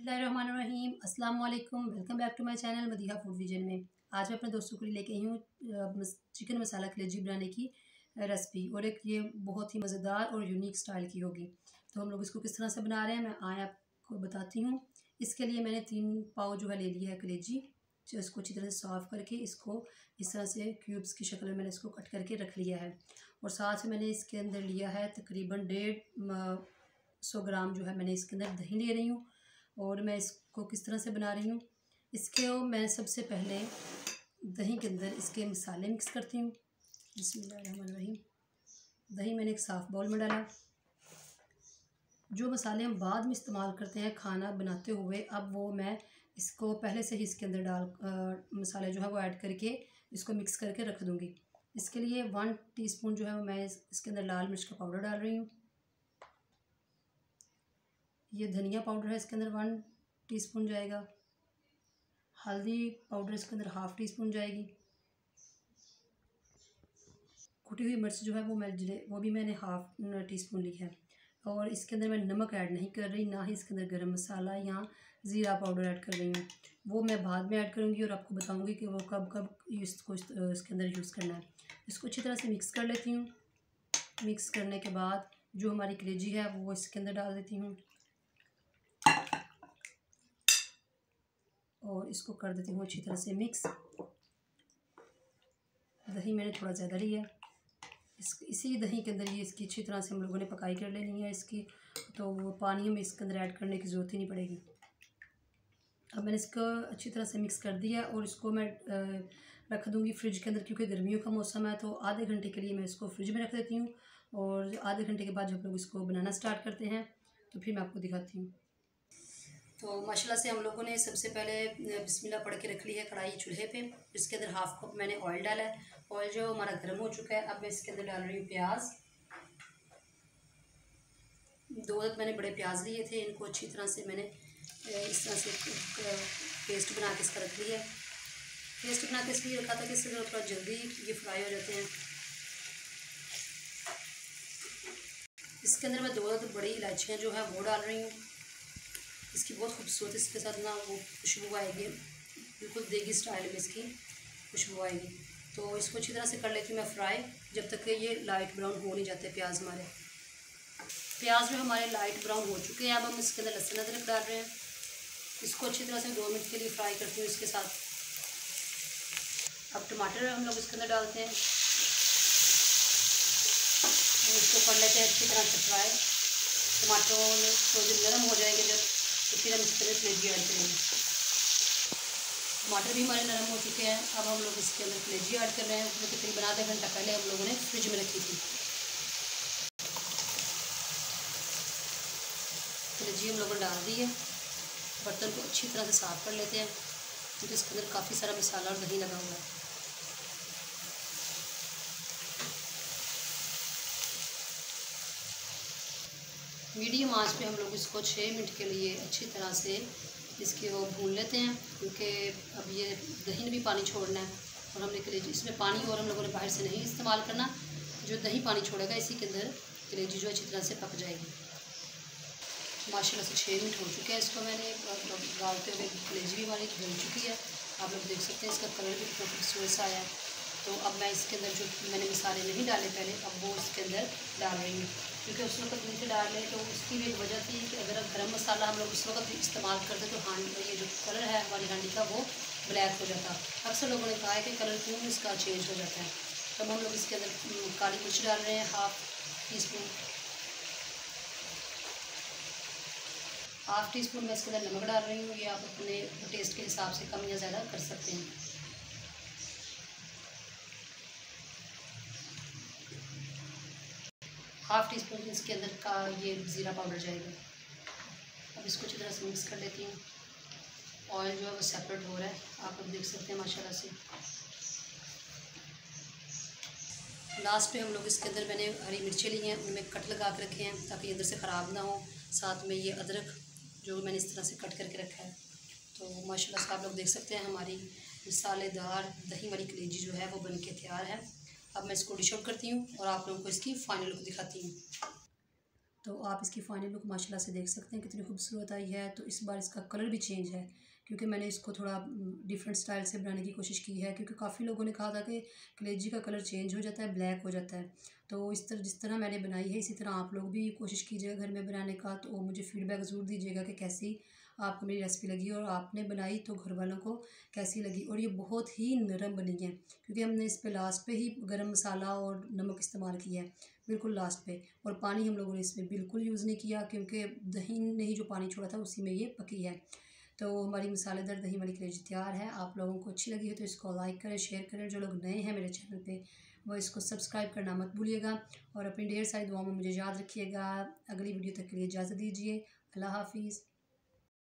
बिस्मिल्लाहिर्रहमानिर्रहीम। अस्सलाम वालेकुम। Welcome back to my channel Madiha food vision में। आज मैं अपने दोस्तों के लिए लेके आई हूँ चिकन मसाला कलेजी बनाने की रेसिपी, और एक ये बहुत ही मज़ेदार और यूनिक स्टाइल की होगी। तो हम लोग इसको किस तरह से बना रहे हैं मैं आए आपको बताती हूँ। इसके लिए मैंने 3 पाव जो है ले लिया है कलेजी। जो इसको अच्छी तरह से साफ़ करके इसको इस तरह से क्यूब्स की शक्ल में मैंने इसको कट करके रख लिया है। और साथ में मैंने इसके अंदर लिया है तकरीबन 150 ग्राम जो है मैंने इसके अंदर दही ले रही हूँ। और मैं इसको किस तरह से बना रही हूँ, इसके मैं सबसे पहले दही के अंदर इसके मसाले मिक्स करती हूँ। बिस्मिल्लाहिर्रहमानिर्रहीम। दही मैंने एक साफ़ बाउल में डाला। जो मसाले हम बाद में इस्तेमाल करते हैं खाना बनाते हुए, अब वो मैं इसको पहले से ही इसके अंदर मसाले जो है वो ऐड करके इसको मिक्स करके रख दूँगी। इसके लिए 1 टीस्पून जो है वो मैं इसके अंदर लाल मिर्च का पाउडर डाल रही हूँ। ये धनिया पाउडर है, इसके अंदर 1 टीस्पून जाएगा। हल्दी पाउडर इसके अंदर 1/2 टीस्पून जाएगी। कुटी हुई मिर्च जो है वो भी मैंने 1/2 टीस्पून ली है। और इसके अंदर मैं नमक ऐड नहीं कर रही, ना ही इसके अंदर गरम मसाला या ज़ीरा पाउडर ऐड कर रही हूँ। वो मैं बाद में ऐड करूँगी और आपको बताऊँगी कि वो कब कब इसको इसके अंदर यूज़ करना है। इसको अच्छी तरह से मिक्स कर लेती हूँ। मिक्स करने के बाद जो हमारी कलेजी है वो इसके अंदर डाल देती हूँ और इसको कर देती हूँ अच्छी तरह से मिक्स। दही मैंने थोड़ा ज़्यादा लिया। इसी दही के अंदर ये इसकी अच्छी तरह से हम लोगों ने पकाई कर लेनी है इसकी, तो वो पानी हमें इसके अंदर ऐड करने की ज़रूरत ही नहीं पड़ेगी। अब मैंने इसको अच्छी तरह से मिक्स कर दिया और इसको मैं रख दूँगी फ्रिज के अंदर, क्योंकि गर्मियों का मौसम है। तो आधे घंटे के लिए मैं इसको फ्रिज में रख देती हूँ, और आधे घंटे के बाद जब लोग इसको बनाना स्टार्ट करते हैं तो फिर मैं आपको दिखाती हूँ। तो माशाल्लाह से हम लोगों ने सबसे पहले बिस्मिल्लाह पढ़ के रख ली है कढ़ाई चूल्हे पे। इसके अंदर 1/2 कप मैंने ऑयल डाला है। ऑयल जो हमारा गर्म हो चुका है, अब मैं इसके अंदर डाल रही हूँ प्याज। 2 मैंने बड़े प्याज लिए थे, इनको अच्छी तरह से मैंने इस तरह से पेस्ट बना के इसका रख लिया है। पेस्ट बना के इसलिए रखा था कि इससे थोड़ा जल्दी ये फ्राई हो जाते हैं। इसके अंदर मैं 2 बड़ी इलायचियाँ जो है वो डाल रही हूँ। इसकी बहुत खूबसूरत इसके साथ ना वो खुशबू आएगी, बिल्कुल देगी स्टाइल में इसकी खुशबू आएगी। तो इसको अच्छी तरह से कर लेती हूँ मैं फ्राई, जब तक कि ये लाइट ब्राउन हो नहीं जाते प्याज हमारे। प्याज जो हमारे लाइट ब्राउन हो चुके हैं, अब हम इसके अंदर लहसुन अदरक डाल रहे हैं। इसको अच्छी तरह से 2 मिनट के लिए फ्राई करती हूँ इसके साथ। अब टमाटर हम लोग इसके अंदर डालते हैं और इसको कर लेते हैं अच्छी तरह से फ्राई। टमाटरों तो जब नरम हो जाएंगे तो फिर हम इसके अंदर कलेजी ऐड करेंगे। टमाटर भी हमारे नरम हो चुके हैं। अब हम लोग इसके अंदर कलेजी ऐड कर रहे हैं, जो तकरीबन आधा घंटा पहले हम लोगों ने फ्रिज में रखी थी। कलेजी हम लोगों ने डाल दी है। बर्तन को अच्छी तरह से साफ़ कर लेते हैं, क्योंकि इसके अंदर काफ़ी सारा मसाला और दही लगा हुआ है। मीडियम आंच पे हम लोग इसको 6 मिनट के लिए अच्छी तरह से इसकी वो भून लेते हैं, क्योंकि अब ये दही ने भी पानी छोड़ना है। और हमने कलेजी इसमें पानी और हम लोगों ने बाहर से नहीं इस्तेमाल करना, जो दही पानी छोड़ेगा इसी के अंदर कलेजी जो अच्छी तरह से पक जाएगी। माशाल्लाह से 6 मिनट हो चुके हैं। इसको मैंने डालते हुए कलेजी भी हमारी भून चुकी है। आप लोग देख सकते हैं इसका कलर भी कितना खूबसूरत सा आया है। तो अब मैं इसके अंदर जो मैंने मसाले नहीं डाले पहले, अब वो इसके अंदर डाल रही हूँ, क्योंकि उस वक्त नीचे डाल लें तो उसकी भी एक वजह थी कि अगर गरम मसाला हम लोग उस वक्त इस्तेमाल करते तो ये जो कलर है हमारी हांडी का वो ब्लैक हो जाता। अक्सर लोगों ने कहा है कि कलर क्यों इसका चेंज हो जाता है। तब हम लोग इसके अंदर काली मिर्च डाल रहे हैं 1/2 टीस्पून। 1/2 टीस्पून मैं इसके अंदर नमक डाल रही हूँ। ये आप अपने टेस्ट के हिसाब से कम या ज़्यादा कर सकते हैं। 1/2 टीस्पून इसके अंदर का ये ज़ीरा पाउडर जाएगा। अब इसको अच्छी तरह से मिक्स कर लेती हूँ। ऑयल जो है वो सेपरेट हो रहा है, आप लोग देख सकते हैं माशाल्लाह से। लास्ट पे हम लोग इसके अंदर मैंने हरी मिर्चें ली हैं, उनमें कट लगा के रखे हैं ताकि अंदर से ख़राब ना हो। साथ में ये अदरक जो मैंने इस तरह से कट करके रखा है। तो माशाल्लाह से आप लोग देख सकते हैं हमारी मसालेदार दही वाली कलेजी जो है वो बन के तैयार है। अब मैं इसको डिश आउट करती हूँ और आप लोगों को इसकी फाइनल लुक दिखाती हूँ। तो आप इसकी फाइनल लुक माशाल्लाह से देख सकते हैं कितनी खूबसूरत आई है। तो इस बार इसका कलर भी चेंज है, क्योंकि मैंने इसको थोड़ा डिफरेंट स्टाइल से बनाने की कोशिश की है, क्योंकि काफ़ी लोगों ने कहा था कि कलेजी का कलर चेंज हो जाता है, ब्लैक हो जाता है। तो इस तरह जिस तरह मैंने बनाई है इसी तरह आप लोग भी कोशिश कीजिएगा घर में बनाने का। तो मुझे फ़ीडबैक ज़रूर दीजिएगा कि कैसी आपको मेरी रेसिपी लगी और आपने बनाई तो घर वालों को कैसी लगी। और ये बहुत ही नरम बनी है, क्योंकि हमने इस पे लास्ट पे ही गरम मसाला और नमक इस्तेमाल किया है, बिल्कुल लास्ट पे। और पानी हम लोगों ने इसमें बिल्कुल यूज़ नहीं किया, क्योंकि दही ने ही जो पानी छोड़ा था उसी में ये पकी है। तो हमारी मसालेदार दही वाली कलेजी तैयार है। आप लोगों को अच्छी लगी है तो इसको लाइक करें, शेयर करें। जो लोग नए हैं मेरे चैनल पे वो इसको सब्सक्राइब करना मत भूलिएगा, और अपनी ढेर सारी दुआओं में मुझे याद रखिएगा। अगली वीडियो तक के लिए इजाज़त दीजिए। अल्लाह हाफिज़।